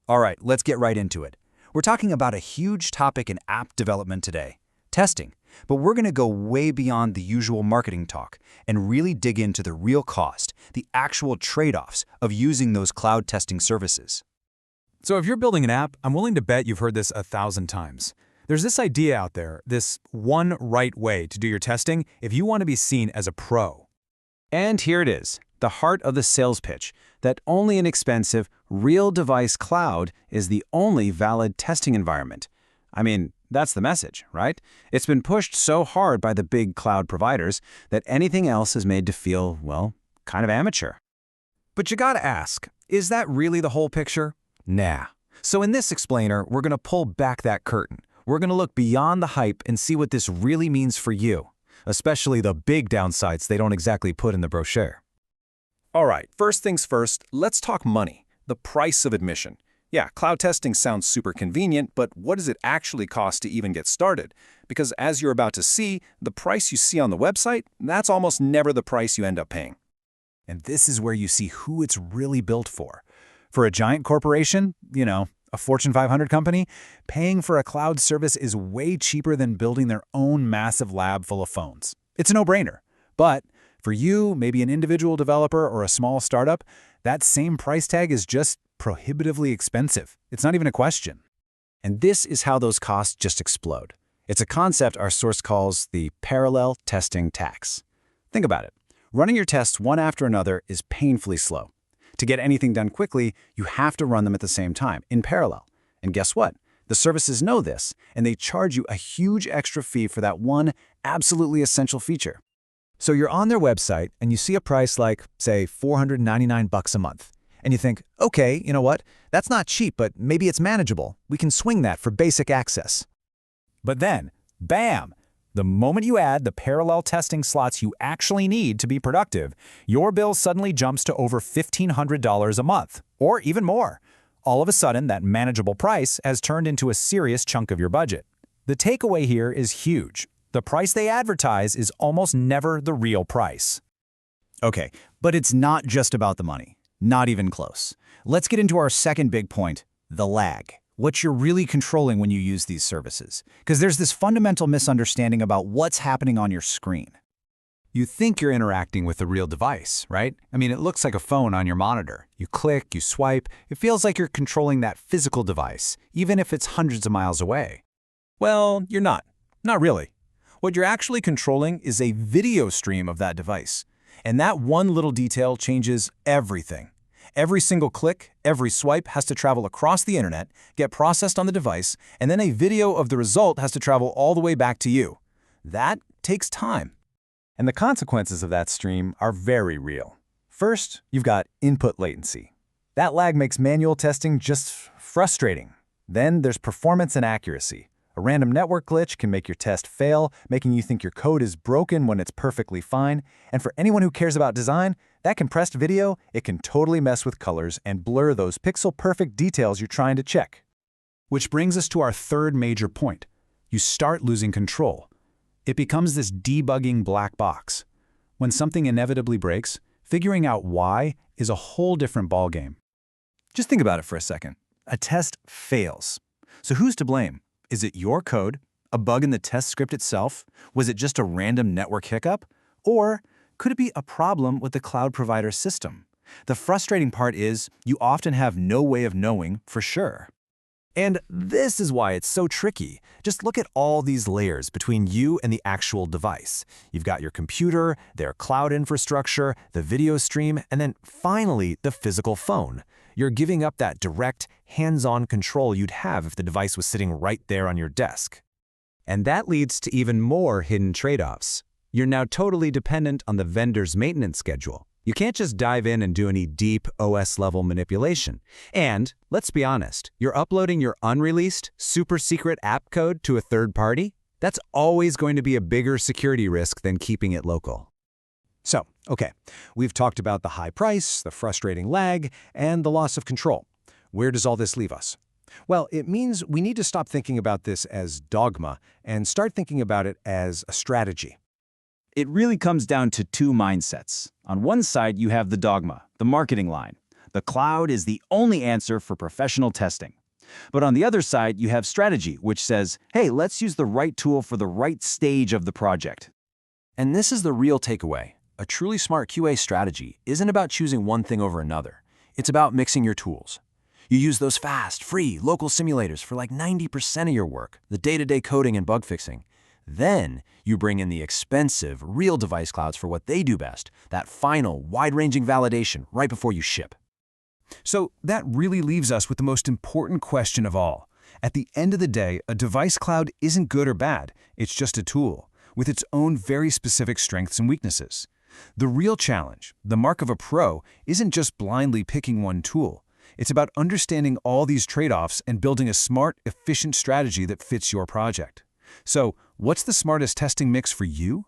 All right, let's get right into it. We're talking about a huge topic in app development today, testing. But we're going to go way beyond the usual marketing talk and really dig into the real cost, the actual trade-offs of using those cloud testing services. So if you're building an app, I'm willing to bet you've heard this 1,000 times. There's this idea out there, this one right way to do your testing if you want to be seen as a pro. And here it is, the heart of the sales pitch, that only an expensive, real device cloud is the only valid testing environment. I mean, that's the message, right? It's been pushed so hard by the big cloud providers that anything else is made to feel, well, kind of amateur. But you gotta ask, is that really the whole picture? Nah. So in this explainer, we're gonna pull back that curtain. We're gonna look beyond the hype and see what this really means for you, especially the big downsides they don't exactly put in the brochure. All right, first things first, let's talk money, the price of admission. Yeah, cloud testing sounds super convenient, but what does it actually cost to even get started? Because as you're about to see, the price you see on the website, that's almost never the price you end up paying. And this is where you see who it's really built for. For a giant corporation, a Fortune 500 company, paying for a cloud service is way cheaper than building their own massive lab full of phones. It's a no-brainer. But for you, maybe an individual developer or a small startup, that same price tag is just prohibitively expensive. It's not even a question. And this is how those costs just explode. It's a concept our source calls the parallel testing tax. Think about it. Running your tests one after another is painfully slow. To get anything done quickly, you have to run them at the same time, in parallel. And guess what? The services know this, and they charge you a huge extra fee for that one absolutely essential feature. So you're on their website and you see a price like, say, $499 a month. And you think, okay, you know what? That's not cheap, but maybe it's manageable. We can swing that for basic access. But then, bam! The moment you add the parallel testing slots you actually need to be productive, your bill suddenly jumps to over $1,500 a month, or even more. All of a sudden, that manageable price has turned into a serious chunk of your budget. The takeaway here is huge. The price they advertise is almost never the real price. Okay, but it's not just about the money. Not even close. Let's get into our second big point, the lag. What you're really controlling when you use these services. Because there's this fundamental misunderstanding about what's happening on your screen. You think you're interacting with a real device, right? I mean, it looks like a phone on your monitor. You click, you swipe. It feels like you're controlling that physical device, even if it's hundreds of miles away. Well, you're not. Not really. What you're actually controlling is a video stream of that device. And that one little detail changes everything. Every single click, every swipe has to travel across the internet, get processed on the device, and then a video of the result has to travel all the way back to you. That takes time. And the consequences of that stream are very real. First, you've got input latency. That lag makes manual testing just frustrating. Then there's performance inaccuracy. A random network glitch can make your test fail, making you think your code is broken when it's perfectly fine. And for anyone who cares about design, that compressed video, it can totally mess with colors and blur those pixel-perfect details you're trying to check. Which brings us to our third major point. You start losing control. It becomes this debugging black box. When something inevitably breaks, figuring out why is a whole different ballgame. Just think about it for a second. A test fails. So who's to blame? Is it your code? A bug in the test script itself? Was it just a random network hiccup? Or could it be a problem with the cloud provider system? The frustrating part is you often have no way of knowing for sure. And this is why it's so tricky. Just look at all these layers between you and the actual device. You've got your computer, their cloud infrastructure, the video stream, and then finally the physical phone. You're giving up that direct, hands-on control you'd have if the device was sitting right there on your desk. And that leads to even more hidden trade-offs. You're now totally dependent on the vendor's maintenance schedule. You can't just dive in and do any deep OS-level manipulation. And, let's be honest, you're uploading your unreleased, super-secret app code to a third party? That's always going to be a bigger security risk than keeping it local. So, okay, we've talked about the high price, the frustrating lag, and the loss of control. Where does all this leave us? Well, it means we need to stop thinking about this as dogma and start thinking about it as a strategy. It really comes down to two mindsets. On one side, you have the dogma, the marketing line. The cloud is the only answer for professional testing. But on the other side, you have strategy, which says, hey, let's use the right tool for the right stage of the project. And this is the real takeaway. A truly smart QA strategy isn't about choosing one thing over another. It's about mixing your tools. You use those fast, free, local simulators for like 90% of your work, the day-to-day coding and bug fixing. Then you bring in the expensive, real device clouds for what they do best, that final, wide-ranging validation right before you ship. So that really leaves us with the most important question of all. At the end of the day, a device cloud isn't good or bad. It's just a tool, with its own very specific strengths and weaknesses. The real challenge, the mark of a pro, isn't just blindly picking one tool. It's about understanding all these trade-offs and building a smart, efficient strategy that fits your project. So, what's the smartest testing mix for you?